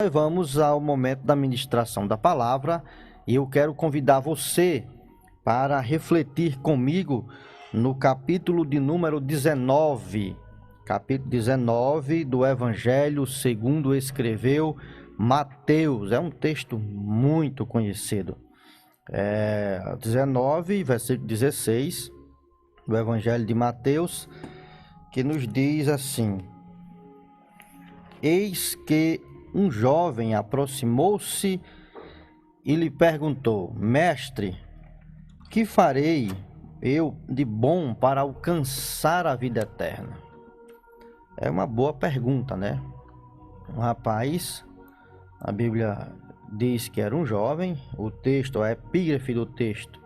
Vamos ao momento da ministração da palavra e eu quero convidar você para refletir comigo no capítulo de número 19, capítulo 19 do Evangelho segundo escreveu Mateus. É um texto muito conhecido. 19, versículo 16 do Evangelho de Mateus, que nos diz assim: Eis que um jovem aproximou-se e lhe perguntou: Mestre, que farei eu de bom para alcançar a vida eterna? É uma boa pergunta, né? Um rapaz, a Bíblia diz que era um jovem, o texto, a epígrafe do texto,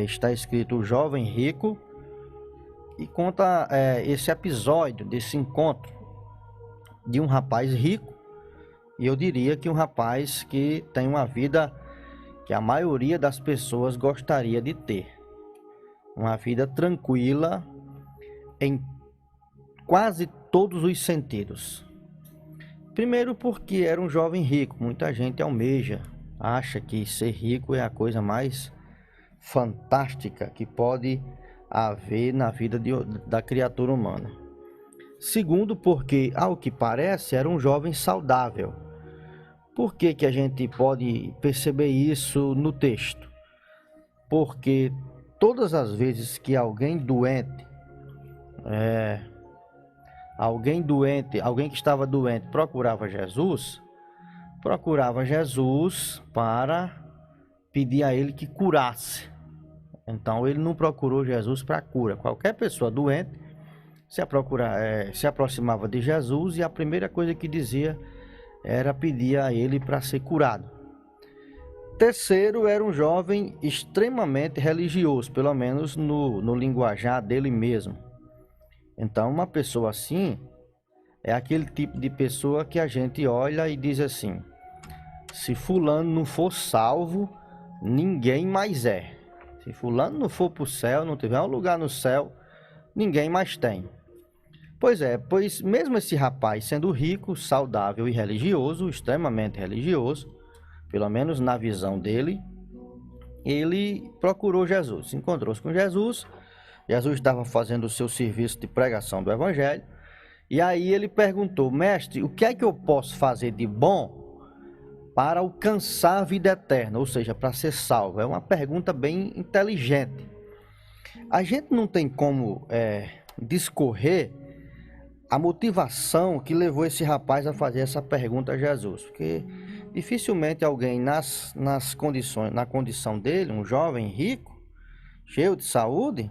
está escrito o jovem rico, e conta esse episódio desse encontro de um rapaz rico, e eu diria que um rapaz que tem uma vida que a maioria das pessoas gostaria de ter. Uma vida tranquila em quase todos os sentidos. Primeiro porque era um jovem rico, muita gente almeja, acha que ser rico é a coisa mais fantástica que pode haver na vida da criatura humana. Segundo porque, ao que parece, era um jovem saudável. Por que que a gente pode perceber isso no texto? Porque todas as vezes que alguém que estava doente procurava Jesus para pedir a ele que curasse. Então ele não procurou Jesus para cura. Qualquer pessoa doente se aproximava de Jesus e a primeira coisa que dizia era pedir a ele para ser curado. Terceiro, era um jovem extremamente religioso, pelo menos no linguajar dele mesmo. Então, uma pessoa assim é aquele tipo de pessoa que a gente olha e diz assim: se fulano não for salvo, ninguém mais é. Se fulano não for para o céu, não tiver um lugar no céu, ninguém mais tem. Pois mesmo esse rapaz sendo rico, saudável e religioso, extremamente religioso, pelo menos na visão dele, ele procurou Jesus, se encontrou-se com Jesus. Jesus estava fazendo o seu serviço de pregação do Evangelho, e aí ele perguntou: Mestre, o que é que eu posso fazer de bom para alcançar a vida eterna, ou seja, para ser salvo? É uma pergunta bem inteligente. A gente não tem como discorrer a motivação que levou esse rapaz a fazer essa pergunta a Jesus, porque dificilmente alguém na condição dele, um jovem rico, cheio de saúde,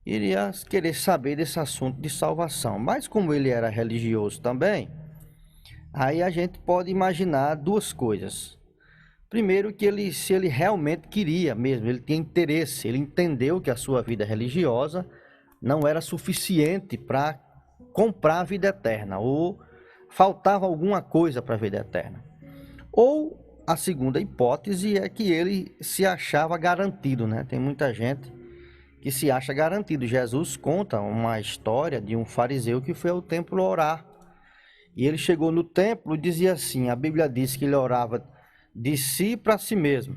iria querer saber desse assunto de salvação. Mas como ele era religioso também, aí a gente pode imaginar duas coisas. Primeiro, que se ele realmente queria mesmo, ele tinha interesse, ele entendeu que a sua vida religiosa não era suficiente para comprar a vida eterna, ou faltava alguma coisa para a vida eterna. Ou a segunda hipótese é que ele se achava garantido, né? Tem muita gente que se acha garantido. Jesus conta uma história de um fariseu que foi ao templo orar. E ele chegou no templo e dizia assim, a Bíblia diz que ele orava de si para si mesmo.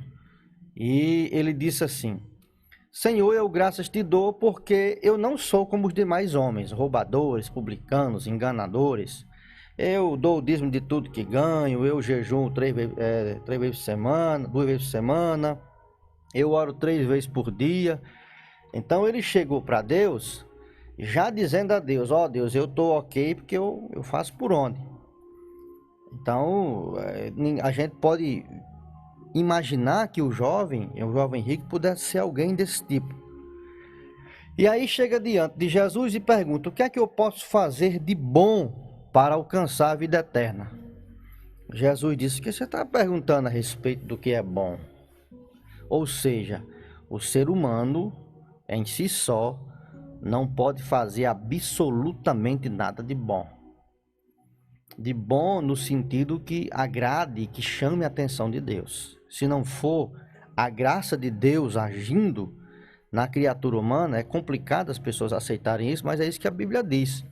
E ele disse assim: Senhor, eu graças te dou porque eu não sou como os demais homens, roubadores, publicanos, enganadores. Eu dou o dízimo de tudo que ganho, eu jejuo 2 vezes por semana, eu oro 3 vezes por dia. Então ele chegou para Deus, já dizendo a Deus: ó Deus, eu estou ok porque eu faço por onde. Então a gente pode imaginar que o jovem rico pudesse ser alguém desse tipo. E aí chega diante de Jesus e pergunta: o que é que eu posso fazer de bom para alcançar a vida eterna? Jesus disse: que você está perguntando a respeito do que é bom? Ou seja, o ser humano em si só não pode fazer absolutamente nada de bom. De bom no sentido que agrade, que chame a atenção de Deus. Se não for a graça de Deus agindo na criatura humana, é complicado as pessoas aceitarem isso, mas é isso que a Bíblia diz.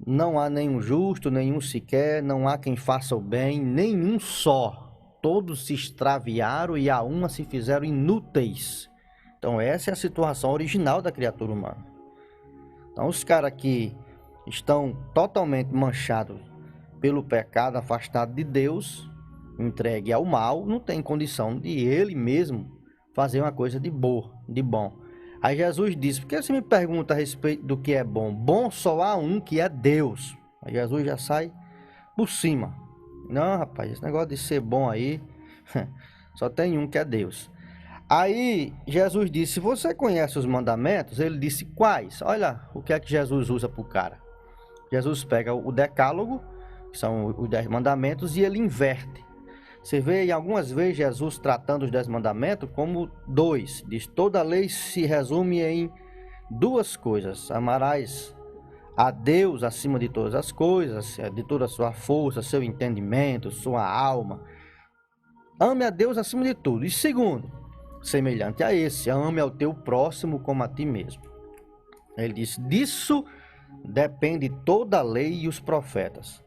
Não há nenhum justo, nenhum sequer, não há quem faça o bem, nenhum só. Todos se extraviaram e a uma se fizeram inúteis. Então essa é a situação original da criatura humana. Então os caras que estão totalmente manchados pelo pecado, afastados de Deus, entregue ao mal, não tem condição de ele mesmo fazer uma coisa de boa, de bom. Aí Jesus disse: por que você me pergunta a respeito do que é bom? Bom só há um, que é Deus. Aí Jesus já sai por cima. Não, rapaz, esse negócio de ser bom aí, só tem um, que é Deus. Aí Jesus disse: você conhece os mandamentos? Ele disse: quais? Olha o que é que Jesus usa para o cara. Jesus pega o decálogo, que são os 10 mandamentos, e ele inverte. Você vê em algumas vezes Jesus tratando os 10 mandamentos como 2. Diz: toda a lei se resume em 2 coisas. Amarás a Deus acima de todas as coisas, de toda a sua força, seu entendimento, sua alma. Ame a Deus acima de tudo. E segundo, semelhante a esse, ame ao teu próximo como a ti mesmo. Ele disse: disso depende toda a lei e os profetas.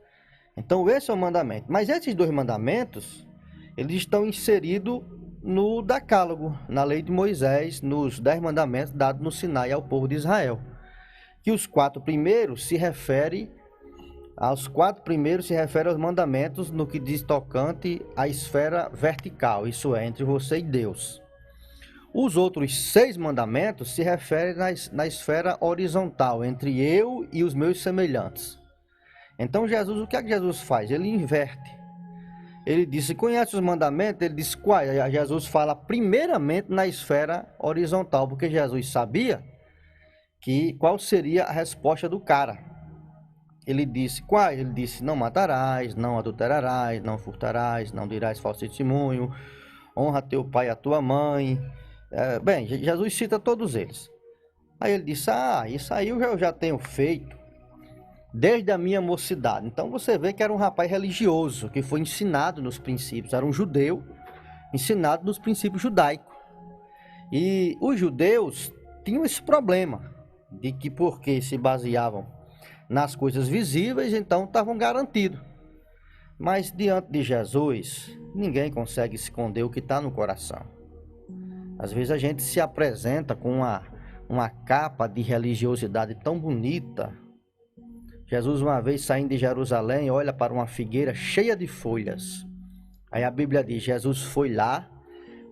Então esse é o mandamento. Mas esses 2 mandamentos, eles estão inseridos no decálogo, na lei de Moisés, nos 10 mandamentos dados no Sinai ao povo de Israel. Que os 4 primeiros se referem aos mandamentos no que diz tocante à esfera vertical, isso é, entre você e Deus. Os outros 6 mandamentos se referem na esfera horizontal, entre eu e os meus semelhantes. Então Jesus, o que é que Jesus faz? Ele inverte. Ele disse: conhece os mandamentos? Ele disse: quais? Jesus fala primeiramente na esfera horizontal, porque Jesus sabia qual seria a resposta do cara. Ele disse: quais? Ele disse: não matarás, não adulterarás, não furtarás, não dirás falso testemunho, honra teu pai e a tua mãe. Bem, Jesus cita todos eles. Aí ele disse: isso aí eu já tenho feito desde a minha mocidade. Então você vê que era um rapaz religioso, que foi ensinado nos princípios, era um judeu ensinado nos princípios judaicos. E os judeus tinham esse problema, de que porque se baseavam nas coisas visíveis, então estavam garantidos. Mas diante de Jesus, ninguém consegue esconder o que está no coração. Às vezes a gente se apresenta com uma capa de religiosidade tão bonita. Jesus, uma vez saindo de Jerusalém, olha para uma figueira cheia de folhas. Aí a Bíblia diz: Jesus foi lá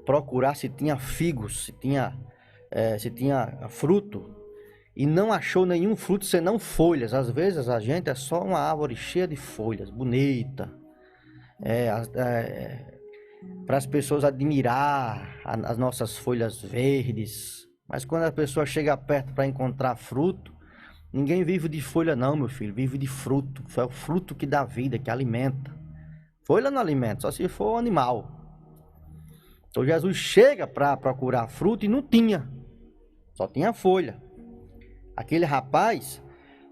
procurar se tinha figos, se tinha fruto, e não achou nenhum fruto senão folhas. Às vezes a gente é só uma árvore cheia de folhas, bonita, para as pessoas admirar as nossas folhas verdes. Mas quando a pessoa chega perto para encontrar fruto, ninguém vive de folha não, meu filho, vive de fruto. É o fruto que dá vida, que alimenta. Folha não alimenta, só se for um animal. Então Jesus chega para procurar fruto e não tinha, só tinha folha. Aquele rapaz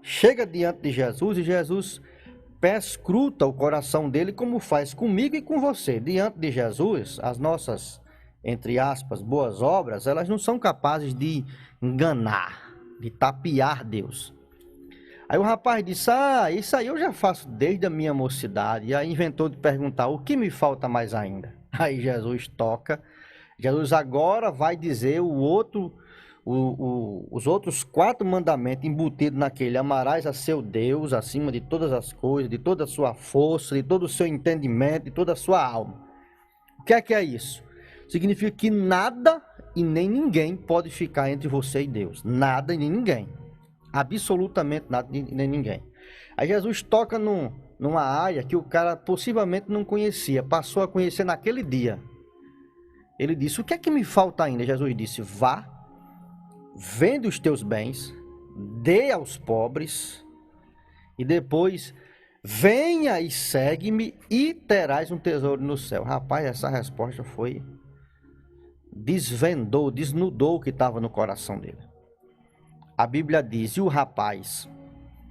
chega diante de Jesus e Jesus perscruta o coração dele, como faz comigo e com você. Diante de Jesus, as nossas, entre aspas, boas obras, elas não são capazes de enganar, de tapear Deus. Aí o rapaz disse: isso aí eu já faço desde a minha mocidade. E aí inventou de perguntar: o que me falta mais ainda? Aí Jesus toca. Jesus agora vai dizer os outros 4 mandamentos embutidos naquele: amarás a seu Deus acima de todas as coisas, de toda a sua força, de todo o seu entendimento, de toda a sua alma. O que é isso? Significa que nada e nem ninguém pode ficar entre você e Deus. Nada e nem ninguém. Absolutamente nada e nem ninguém. Aí Jesus toca numa área que o cara possivelmente não conhecia, passou a conhecer naquele dia. Ele disse: o que é que me falta ainda? Jesus disse: vá, vende os teus bens, dê aos pobres, e depois venha e segue-me e terás um tesouro no céu. Rapaz, essa resposta desnudou o que estava no coração dele. A Bíblia diz: e o rapaz,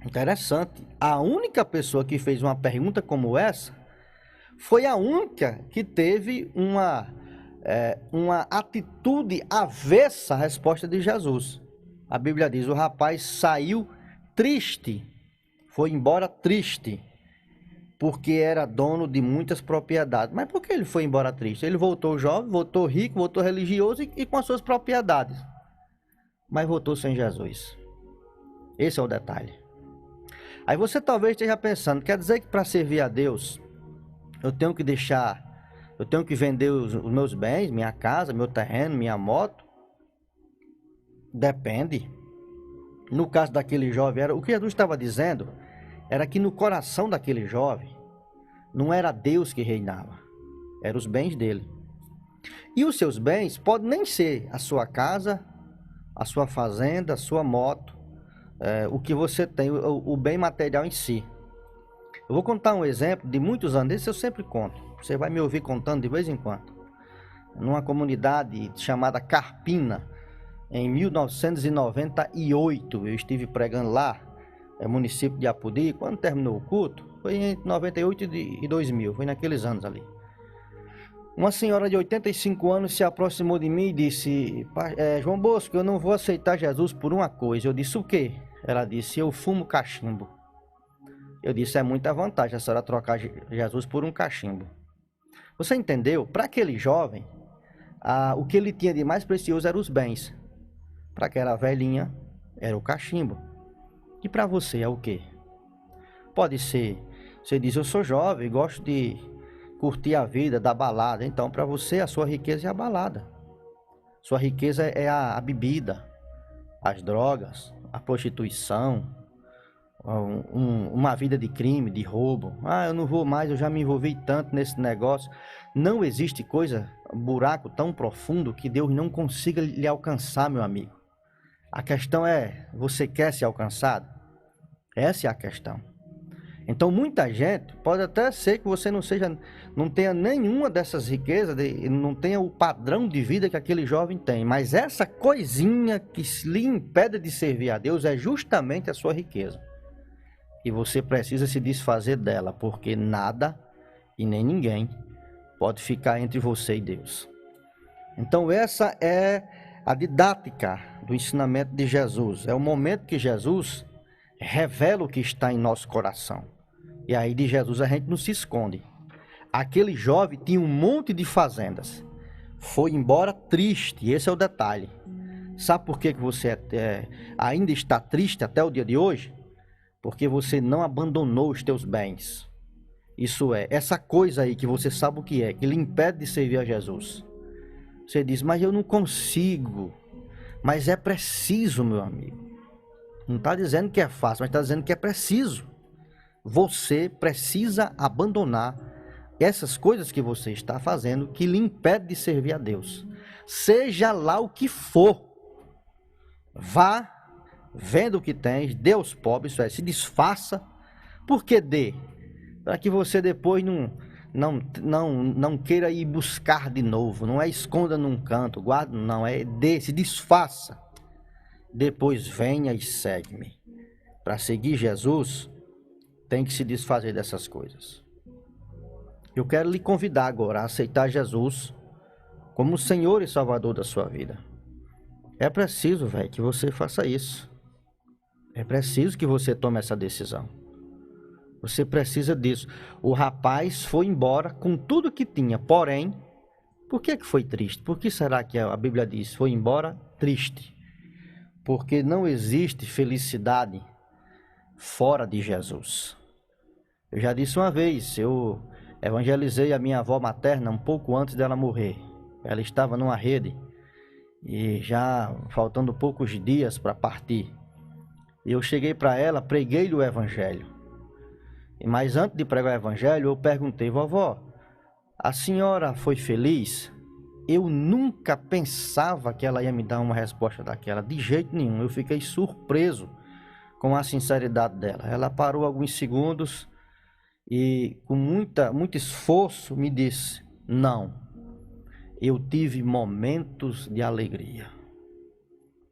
interessante, a única pessoa que fez uma pergunta como essa foi a única que teve uma atitude avessa à resposta de Jesus. A Bíblia diz: o rapaz saiu triste, foi embora triste, porque era dono de muitas propriedades. Mas por que ele foi embora triste? Ele voltou jovem, voltou rico, voltou religioso e com as suas propriedades. Mas voltou sem Jesus. Esse é o detalhe. Aí você talvez esteja pensando, quer dizer que para servir a Deus, eu tenho que vender os meus bens, minha casa, meu terreno, minha moto? Depende. No caso daquele jovem, o que Jesus estava dizendo era que no coração daquele jovem não era Deus que reinava, eram os bens dele. E os seus bens podem nem ser a sua casa, a sua fazenda, a sua moto, o que você tem, o bem material em si. Eu vou contar um exemplo de muitos anos, esse eu sempre conto. Você vai me ouvir contando de vez em quando. Numa comunidade chamada Carpina, em 1998, eu estive pregando lá, município de Apodi. Quando terminou o culto, foi entre 98 e 2000, foi naqueles anos ali. Uma senhora de 85 anos se aproximou de mim e disse: João Bosco, eu não vou aceitar Jesus por uma coisa. Eu disse: o quê? Ela disse: eu fumo cachimbo. Eu disse: é muita vantagem a senhora trocar Jesus por um cachimbo. Você entendeu? Para aquele jovem, o que ele tinha de mais precioso eram os bens. Para aquela velhinha, era o cachimbo. E para você é o quê? Pode ser, você diz: eu sou jovem, gosto de curtir a vida, da balada. Então, para você, a sua riqueza é a balada. Sua riqueza é a bebida, as drogas, a prostituição, uma vida de crime, de roubo. Eu não vou mais, eu já me envolvi tanto nesse negócio. Não existe buraco tão profundo que Deus não consiga lhe alcançar, meu amigo. A questão é, você quer ser alcançado? Essa é a questão. Então, muita gente, pode até ser que você não tenha nenhuma dessas riquezas, não tenha o padrão de vida que aquele jovem tem, mas essa coisinha que lhe impede de servir a Deus é justamente a sua riqueza. E você precisa se desfazer dela, porque nada e nem ninguém pode ficar entre você e Deus. Então, essa é a didática do ensinamento de Jesus. É o momento que Jesus revela o que está em nosso coração. E aí de Jesus a gente não se esconde. Aquele jovem tinha um monte de fazendas. Foi embora triste, esse é o detalhe. Sabe por que você ainda está triste até o dia de hoje? Porque você não abandonou os teus bens. Isso é, essa coisa aí que você sabe o que é, que lhe impede de servir a Jesus. Você diz: mas eu não consigo. Mas é preciso, meu amigo. Não está dizendo que é fácil, mas está dizendo que é preciso. Você precisa abandonar essas coisas que você está fazendo que lhe impede de servir a Deus. Seja lá o que for. Vá, venda o que tens, dê aos pobres, isso é, se desfaça. Por que dê? Para que você depois não queira ir buscar de novo. Não é esconda num canto, guarda, não, é dê, se desfaça. Depois venha e segue-me. Para seguir Jesus, tem que se desfazer dessas coisas. Eu quero lhe convidar agora a aceitar Jesus como o Senhor e Salvador da sua vida. É preciso, que você faça isso. É preciso que você tome essa decisão. Você precisa disso. O rapaz foi embora com tudo que tinha, porém, por que foi triste? Por que será que a Bíblia diz foi embora triste? Porque não existe felicidade fora de Jesus. Eu já disse uma vez, eu evangelizei a minha avó materna um pouco antes dela morrer. Ela estava numa rede e já faltando poucos dias para partir. Eu cheguei para ela, preguei-lhe o evangelho. Mas antes de pregar o evangelho, eu perguntei: vovó, a senhora foi feliz? Eu nunca pensava que ela ia me dar uma resposta daquela, de jeito nenhum. Eu fiquei surpreso com a sinceridade dela. Ela parou alguns segundos e com muito esforço me disse: não, eu tive momentos de alegria.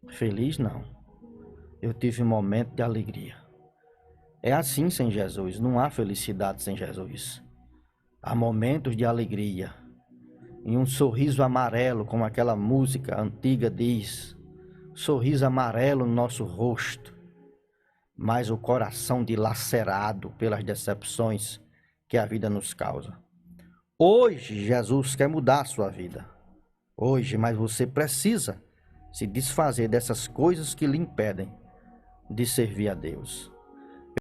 Feliz não, eu tive momentos de alegria. É assim sem Jesus, não há felicidade sem Jesus. Há momentos de alegria. E um sorriso amarelo, como aquela música antiga diz, sorriso amarelo no nosso rosto. mas o coração dilacerado pelas decepções que a vida nos causa. Hoje, Jesus quer mudar a sua vida. Hoje, mas você precisa se desfazer dessas coisas que lhe impedem de servir a Deus.